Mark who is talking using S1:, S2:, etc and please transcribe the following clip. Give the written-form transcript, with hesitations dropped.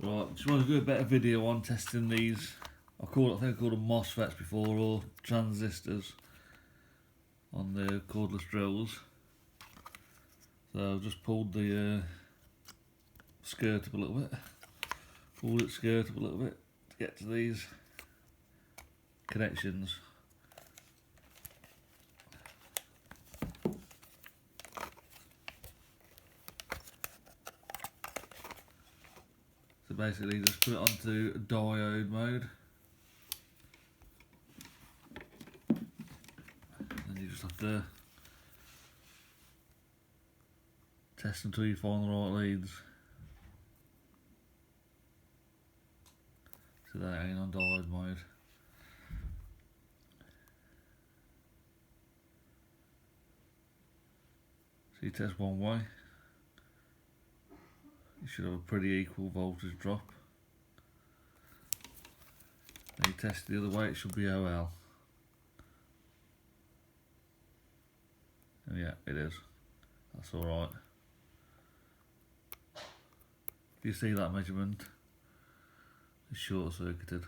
S1: Right, just want to do a better video on testing these. I think I called them MOSFETs before, or transistors on the cordless drills. So I've just pulled the skirt up a little bit, pulled its skirt up a little bit to get to these connections. So basically just put it onto diode mode. And you just have to test until you find the right leads. So that ain't on diode mode. So you test one way, you should have a pretty equal voltage drop. Then you test the other way, it should be OL. And yeah, it is. That's alright. If you see that measurement, it's short circuited.